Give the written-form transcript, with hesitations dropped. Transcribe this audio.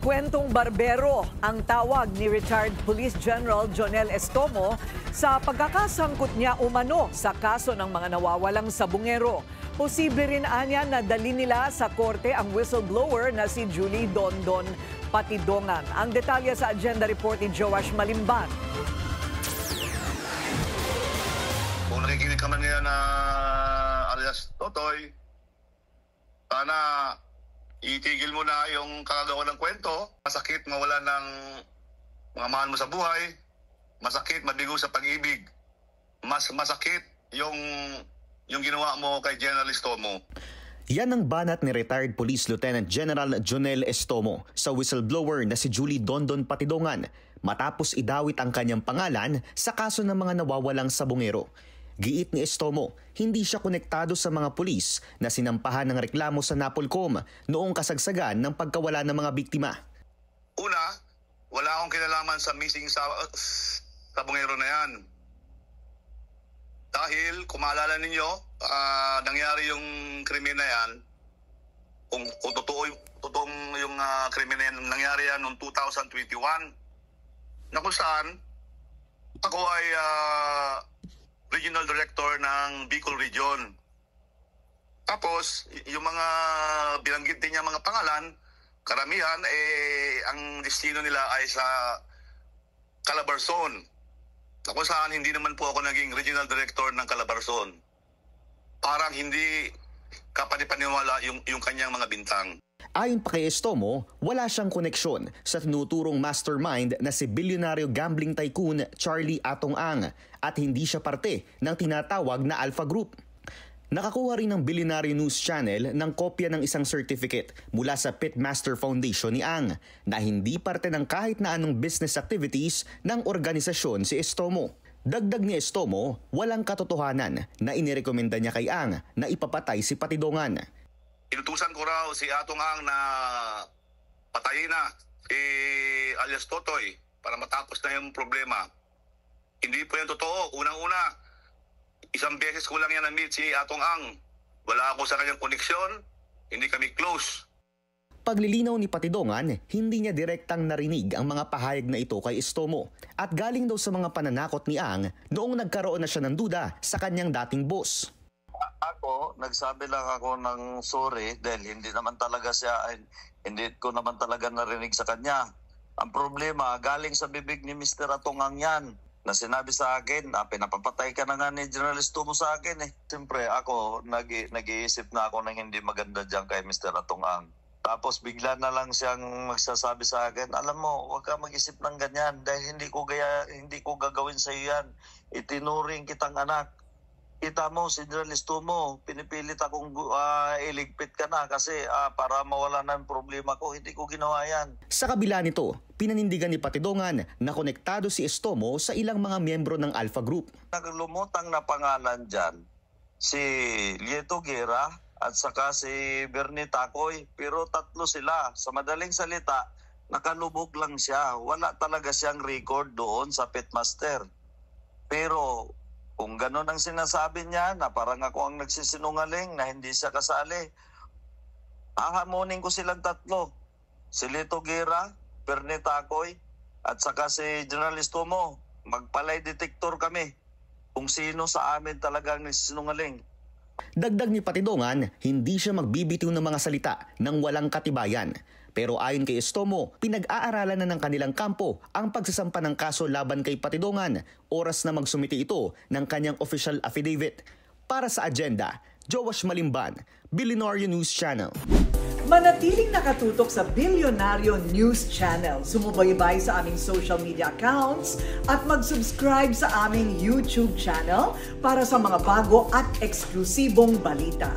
Kwentong barbero ang tawag ni retired Police General Jonel Estomo sa pagkakasangkot niya umano sa kaso ng mga nawawalang sabungero. Posible rin anya na dali nila sa korte ang whistleblower na si Julie Dondon Patidongan. Ang detalye sa agenda report ni Joash Malimban. Kung nakikinig ka man ngayon na alias Totoy, sana itigil mo na yung kakagawa ng kwento. Masakit mawala ng mga mahal mo sa buhay. Masakit mabigo sa pag-ibig. Mas masakit yung ginawa mo kay General Estomo. Yan ang banat ni retired Police Lieutenant General Jonel Estomo sa whistleblower na si Julie Dondon Patidongan matapos idawit ang kanyang pangalan sa kaso ng mga nawawalang sabungero. Giit ni Estomo, hindi siya konektado sa mga pulis na sinampahan ng reklamo sa Napolcom noong kasagsagan ng pagkawala ng mga biktima. Una, wala akong kinalaman sa missing sabungero na yan. Dahil, kung maalala ninyo, nangyari yung krimen na yan, kung totoong yung krimen na yan, nangyari yan noong 2021, na kung saan ako ay Regional Director ng Bicol Region. Tapos, yung mga binanggit din niya mga pangalan, karamihan, ang destino nila ay sa Calabarzon. Kung saan hindi naman po ako naging Regional Director ng Calabarzon. Parang hindi kapanipaniwala yung kanyang mga bintang. Ayon pa kay Estomo, wala siyang koneksyon sa tinuturong mastermind na si bilyonaryo gambling tycoon Charlie Atong Ang at hindi siya parte ng tinatawag na Alpha Group. Nakakuha rin ng Billionaire News Channel ng kopya ng isang certificate mula sa Pitmaster Foundation ni Ang na hindi parte ng kahit na anong business activities ng organisasyon si Estomo. Dagdag ni Estomo, walang katotohanan na inirekomenda niya kay Ang na ipapatay si Patidongan. Inutusan ko raw si Atong Ang na patayin na alias Totoy para matapos na yung problema. Hindi po yan totoo. Unang-una, isang beses ko lang yan na-meet si Atong Ang. Wala ako sa kanyang koneksyon, hindi kami close. Paglilinaw ni Patidongan, hindi niya direktang narinig ang mga pahayag na ito kay Estomo at galing daw sa mga pananakot ni Ang noong nagkaroon na siya ng duda sa kanyang dating boss. Ako, nagsabi lang ako ng sorry dahil hindi ko naman talaga narinig sa kanya. Ang problema, galing sa bibig ni Mr. Atongang yan na sinabi sa akin, pinapapatay ka na nga ni General Estomo sa akin eh. Siyempre ako, nag-iisip na ako ng hindi maganda dyan kay Mr. Atongang. Tapos bigla na lang siyang magsasabi sa akin, alam mo, huwag ka mag-isip ng ganyan dahil hindi ko gagawin sa iyo yan. Itinuring kitang anak. Kita mo, si General Estomo, pinipilit akong iligpit ka na kasi para mawala na ang problema ko. Hindi ko ginawa yan. Sa kabila nito, pinanindigan ni Patidongan na konektado si Estomo sa ilang mga miyembro ng Alpha Group. Naglumutang na pangalan dyan, si Lieto Guerra at saka si Bernie Tacoy. Pero tatlo sila. Sa madaling salita, nakalubog lang siya. Wala talaga siyang record doon sa Pitmaster. Pero kung gano'n ang sinasabi niya na parang ako ang nagsisinungaling na hindi siya kasali, hahamunin ko silang tatlo. Si Lieto Guerra, Bernie Tacoy, at saka si General Estomo. Magpalay detector kami kung sino sa amin talaga ang nagsisinungaling. Dagdag ni Patidongan, hindi siya magbibitiw ng mga salita nang walang katibayan. Pero ayon kay Estomo, pinag-aaralan na ng kanilang kampo ang pagsasampa ng kaso laban kay Patidongan. Oras na magsumiti ito ng kanyang official affidavit. Para sa agenda, Joash Malimban, Billionaire News Channel. Manatiling nakatutok sa Billionaire News Channel. Sumubaybay sa aming social media accounts at mag-subscribe sa aming YouTube channel para sa mga bago at eksklusibong balita.